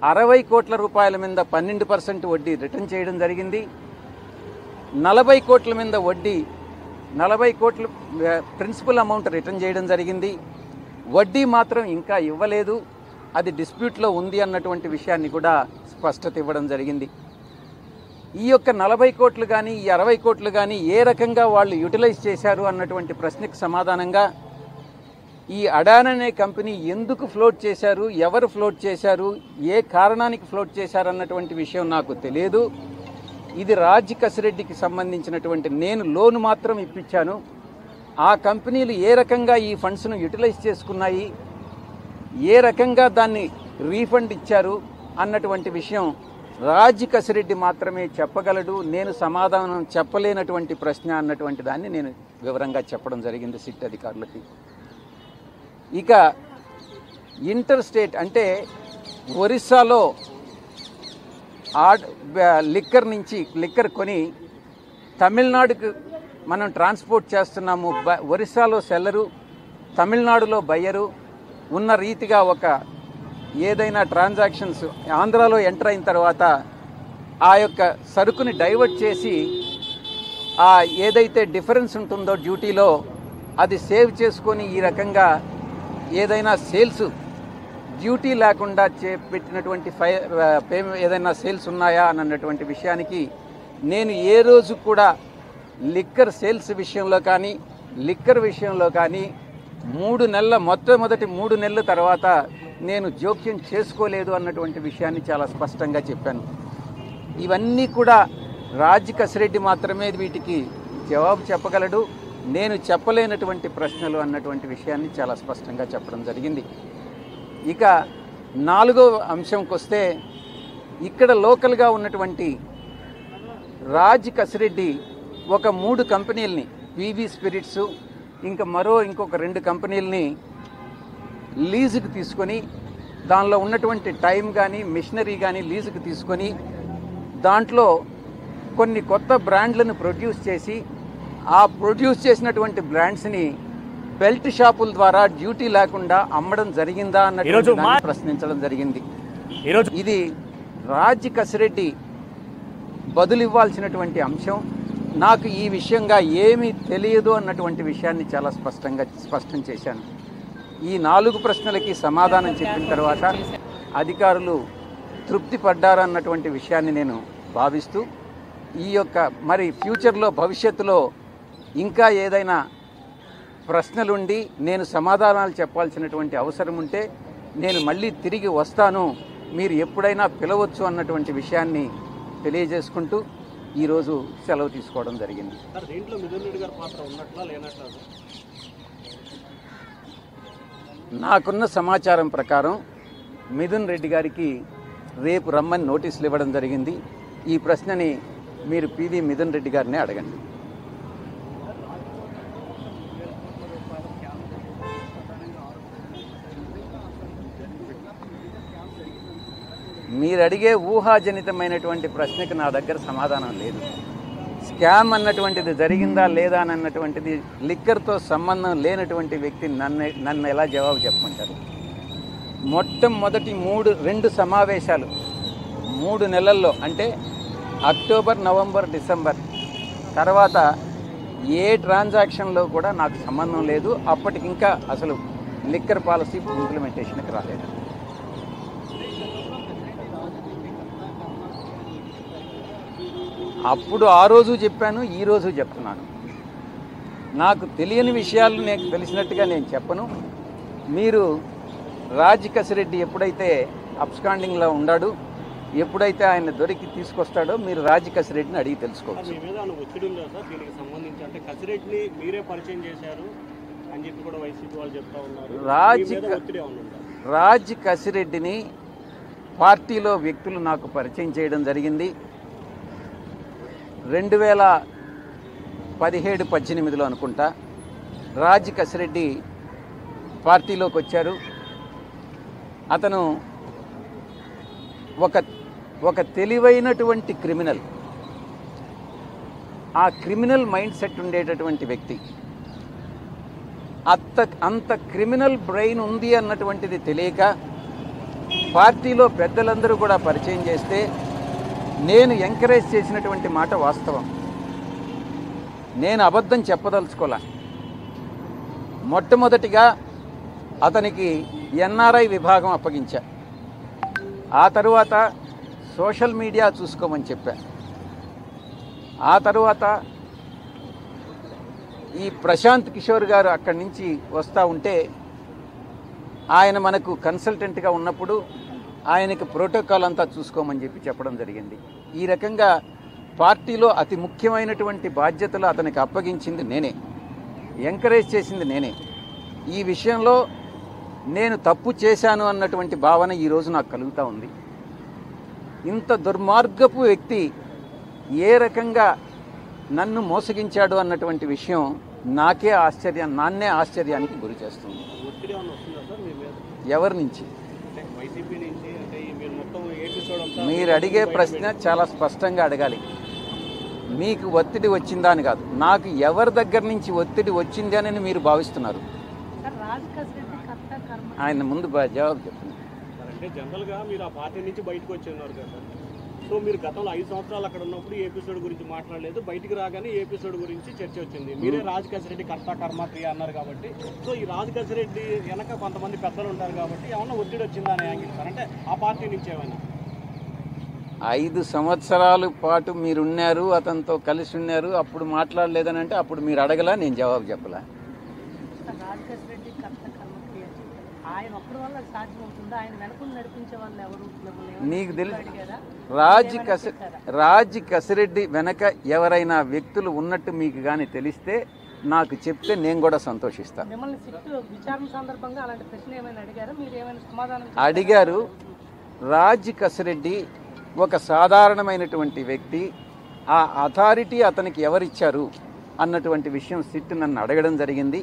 60 కోట్ల రూపాయల మీద 12% వడ్డీ రిటర్న్ చేయడం జరిగింది. 40 కోట్ల మీద వడ్డీ 40 కోట్ల ప్రిన్సిపల్ అమౌంట్ రిటర్న్ చేయడం జరిగింది. వడ్డీ మాత్రం ఇంకా ఇవ్వలేదు, అది డిస్ప్యూట్లో ఉంది అన్నటువంటి విషయాన్ని కూడా స్పష్టత ఇవ్వడం జరిగింది. ఈ యొక్క 40 కోట్లు కానీ ఈ 60 కోట్లు కానీ ఏ రకంగా వాళ్ళు యూటిలైజ్ చేశారు అన్నటువంటి ప్రశ్నకు సమాధానంగా ఈ అడాన్ అనే కంపెనీ ఎందుకు ఫ్లోట్ చేశారు, ఎవరు ఫ్లోట్ చేశారు, ఏ కారణానికి ఫ్లోట్ చేశారు అన్నటువంటి విషయం నాకు తెలియదు. ఇది రాజ్ కసిరెడ్డికి సంబంధించినటువంటి, నేను లోన్ మాత్రం ఇప్పించాను. ఆ కంపెనీలు ఏ రకంగా ఈ ఫండ్స్ను యూటిలైజ్ చేసుకున్నాయి, ఏ రకంగా దాన్ని రీఫండ్ ఇచ్చారు అన్నటువంటి విషయం రాజ్ కసిరెడ్డి మాత్రమే చెప్పగలడు. నేను సమాధానం చెప్పలేనటువంటి ప్రశ్న అన్నటువంటి దాన్ని నేను వివరంగా చెప్పడం జరిగింది సిట్ అధికారులకి. ఇక ఇంటర్ స్టేట్ అంటే ఒరిస్సాలో లిక్కర్ కొని తమిళనాడుకు మనం ట్రాన్స్పోర్ట్ చేస్తున్నాము. ఒరిస్సాలో సెల్లరు, తమిళనాడులో బయ్యరు ఉన్న రీతిగా ఒక ఏదైనా ట్రాన్సాక్షన్స్ ఆంధ్రాలో ఎంటర్ అయిన తర్వాత ఆ యొక్క సరుకుని డైవర్ట్ చేసి ఆ ఏదైతే డిఫరెన్స్ ఉంటుందో డ్యూటీలో అది సేవ్ చేసుకొని ఈ రకంగా ఏదైనా సేల్స్ డ్యూటీ లేకుండా పెట్టినటువంటి ఏదైనా సేల్స్ ఉన్నాయా అన్నటువంటి విషయానికి నేను ఏ రోజు కూడా లిక్కర్ సేల్స్ విషయంలో కానీ లిక్కర్ విషయంలో కానీ మొట్టమొదటి 3 నెలల తర్వాత నేను జోక్యం చేసుకోలేదు అన్నటువంటి విషయాన్ని చాలా స్పష్టంగా చెప్పాను. ఇవన్నీ కూడా రాజ్ కసిరెడ్డి మాత్రమే వీటికి జవాబు చెప్పగలడు. నేను చెప్పలేనటువంటి ప్రశ్నలు అన్నటువంటి విషయాన్ని చాలా స్పష్టంగా చెప్పడం జరిగింది. ఇక 4వ అంశంకి వస్తే, ఇక్కడ లోకల్గా ఉన్నటువంటి రాజ్ కసిరెడ్డి ఒక 3 కంపెనీలని, పీవీ స్పిరిట్స్ ఇంకొక 2 కంపెనీలని లీజుకు తీసుకొని దానిలో ఉన్నటువంటి టైం కానీ మిషనరీ కానీ లీజుకు తీసుకొని దాంట్లో కొన్ని కొత్త బ్రాండ్లను ప్రొడ్యూస్ చేసి ఆ ప్రొడ్యూస్ చేసినటువంటి బ్రాండ్స్ని బెల్ట్ షాపుల ద్వారా డ్యూటీ లేకుండా అమ్మడం జరిగిందా అన్నట్టు ప్రశ్నించడం జరిగింది. ఇది రాజ్ కసిరెడ్డి బదులివ్వాల్సినటువంటి అంశం. నాకు ఈ విషయంగా ఏమీ తెలియదు అన్నటువంటి విషయాన్ని చాలా స్పష్టం చేశాను. ఈ 4 ప్రశ్నలకి సమాధానం చెప్పిన తర్వాత అధికారులు తృప్తి పడ్డారన్నటువంటి విషయాన్ని నేను భావిస్తూ, ఈ యొక్క మరి ఫ్యూచర్లో భవిష్యత్తులో ఇంకా ఏదైనా ప్రశ్నలుండి నేను సమాధానాలు చెప్పాల్సినటువంటి అవసరం ఉంటే నేను మళ్ళీ తిరిగి వస్తాను, మీరు ఎప్పుడైనా పిలవచ్చు అన్నటువంటి విషయాన్ని తెలియజేసుకుంటూ ఈరోజు సెలవు తీసుకోవడం జరిగింది. నాకున్న సమాచారం ప్రకారం మిథున్ రెడ్డి గారికి రేపు రమ్మని నోటీసులు ఇవ్వడం జరిగింది. ఈ ప్రశ్నని మీరు పివి మిథున్ రెడ్డి గారినే అడగండి. మీరు అడిగే ఊహాజనితమైనటువంటి ప్రశ్నకు నా దగ్గర సమాధానం లేదు. స్కామ్ అన్నటువంటిది జరిగిందా లేదా అన్నటువంటిది లిక్కర్తో సంబంధం లేనటువంటి వ్యక్తి నన్ను ఎలా జవాబు చెప్పమంటారు? మొట్టమొదటి 2 సమావేశాలు 3 నెలల్లో, అంటే అక్టోబర్, నవంబర్, డిసెంబర్ తర్వాత ఏ ట్రాన్సాక్షన్లో కూడా నాకు సంబంధం లేదు. అప్పటికి ఇంకా అసలు లిక్కర్ పాలసీ ఇంప్లిమెంటేషన్కి రాలేదు. అప్పుడు ఆ రోజు చెప్పాను, ఈ రోజు చెప్తున్నాను. నాకు తెలియని విషయాలు నాకు తెలిసినట్టుగా నేను చెప్పను. మీరు రాజ్ కసిరెడ్డి ఎప్పుడైతే అబ్స్కాండింగ్లో ఉన్నాడు, ఎప్పుడైతే ఆయన దొరికి తీసుకొస్తాడో మీరు రాజ్ కసిరెడ్డిని అడిగి తెలుసుకోవచ్చు. రాజ్ కసిరెడ్డిని పార్టీలో వ్యక్తులు నాకు పరిచయం చేయడం జరిగింది. 2017-18లో అనుకుంటా రాజ్ కసిరెడ్డి పార్టీలోకి వచ్చారు. అతను ఒక తెలివైనటువంటి క్రిమినల్, ఆ క్రిమినల్ మైండ్ సెట్ ఉండేటటువంటి వ్యక్తి. అంత క్రిమినల్ బ్రెయిన్ ఉంది అన్నటువంటిది తెలియక పార్టీలో పెద్దలందరూ కూడా పరిచయం చేస్తే నేను ఎంకరేజ్ చేసినటువంటి మాట వాస్తవం. నేను అబద్ధం చెప్పదలుచుకోలే. మొట్టమొదటిగా అతనికి ఎన్ఆర్ఐ విభాగం అప్పగించా. ఆ తరువాత సోషల్ మీడియా చూసుకోమని చెప్పా. ఆ తరువాత ఈ ప్రశాంత్ కిషోర్ గారు అక్కడి నుంచి వస్తూ ఉంటే ఆయన మనకు కన్సల్టెంట్గా ఉన్నప్పుడు ఆయనకు ప్రోటోకాల్ అంతా చూసుకోమని చెప్పడం జరిగింది. ఈ రకంగా పార్టీలో అతి ముఖ్యమైనటువంటి బాధ్యతలు అతనికి అప్పగించింది నేనే, ఎంకరేజ్ చేసింది నేనే. ఈ విషయంలో నేను తప్పు చేశాను అన్నటువంటి భావన ఈరోజు నాకు కలుగుతూ ఉంది. ఇంత దుర్మార్గపు వ్యక్తి ఏ రకంగా నన్ను మోసగించాడు అన్నటువంటి విషయం నాన్నే ఆశ్చర్యానికి గురి చేస్తుంది. ఎవరి నుంచి? మీరు అడిగే ప్రశ్న చాలా స్పష్టంగా అడగాలి. మీకు ఒత్తిడి వచ్చిందా అని కాదు, నాకు ఎవరి దగ్గర నుంచి ఒత్తిడి వచ్చింది అని మీరు భావిస్తున్నారు? ఆయన ముందు జవాబు చెప్తున్నారు. అంటే జనరల్గా మీరు ఆ పార్టీ నుంచి బయటకు వచ్చి ఉన్నారు కదా, సో మీరు గతంలో 5 సంవత్సరాలు అక్కడ ఉన్నప్పుడు ఏ ఎపిసోడ్ గురించి మాట్లాడలేదు, బయటికి రాగానే ఏ ఎపిసోడ్ గురించి చర్చ వచ్చింది. మీరే రాజకేశ్వరరెడ్డి కర్త కర్మ క్రియ అన్నారు కాబట్టి, సో ఈ రాజకేశ్వరరెడ్డి వెనక కొంతమంది పెద్దలు ఉంటారు కాబట్టి ఏమన్నా ఒత్తిడి వచ్చిందా అని యాంగిల్ సార్, అంటే ఆ పార్టీ నుంచి ఏమైనా? 5 సంవత్సరాల పాటు మీరున్నారు, అతనితో కలిసి ఉన్నారు, అప్పుడు మాట్లాడలేదని అంటే అప్పుడు మీరు అడగలా, నేను జవాబు చెప్పలా. నీకు తెలుసు రాజ్ కసిరెడ్డి వెనక ఎవరైనా వ్యక్తులు ఉన్నట్టు మీకు కానీ తెలిస్తే నాకు చెప్తే నేను కూడా సంతోషిస్తాను. అడిగారు. రాజ్ కసిరెడ్డి ఒక సాధారణమైనటువంటి వ్యక్తి. ఆ అథారిటీ అతనికి ఎవరిచ్చారు అన్నటువంటి విషయం సిట్ నన్ను అడగడం జరిగింది.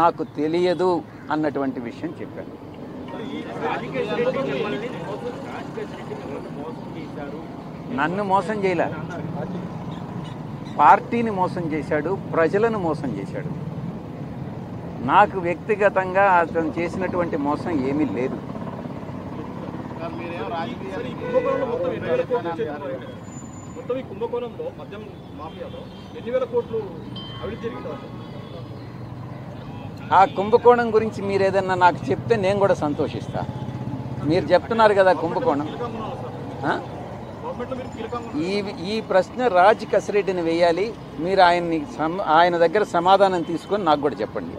నాకు తెలియదు అన్నటువంటి విషయం చెప్పాను. నన్ను మోసం చేయలే, పార్టీని మోసం చేశాడు, ప్రజలను మోసం చేశాడు. నాకు వ్యక్తిగతంగా అతను చేసినటువంటి మోసం ఏమీ లేదు. ఆ కుంభకోణం గురించి మీరు ఏదన్నా నాకు చెప్తే నేను కూడా సంతోషిస్తా. మీరు చెప్తున్నారు కదా కుంభకోణం. ఈ ప్రశ్న రాజ్ కసిరెడ్డిని వేయాలి. మీరు ఆయన దగ్గర సమాధానం తీసుకొని నాకు కూడా చెప్పండి.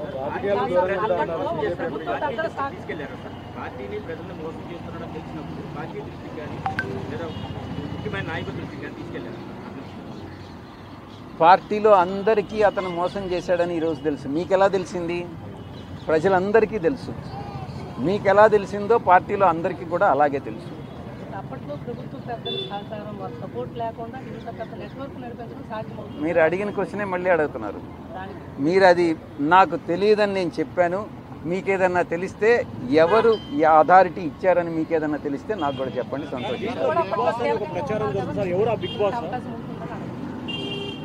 పార్టీలో అందరికీ అతను మోసం చేశాడని ఈరోజు తెలుసు. మీకెలా తెలిసింది? ప్రజలందరికీ తెలుసు. మీకెలా తెలిసిందో పార్టీలో అందరికీ కూడా అలాగే తెలుసు. మీరు అడిగిన క్వశ్చనే మళ్ళీ అడుగుతున్నారు. మీరు అది నాకు తెలియదని నేను చెప్పాను. మీకేదన్నా తెలిస్తే ఎవరు ఈ అథారిటీ ఇచ్చారని మీకేదన్నా తెలిస్తే నాకు కూడా చెప్పండి, సంతోషం.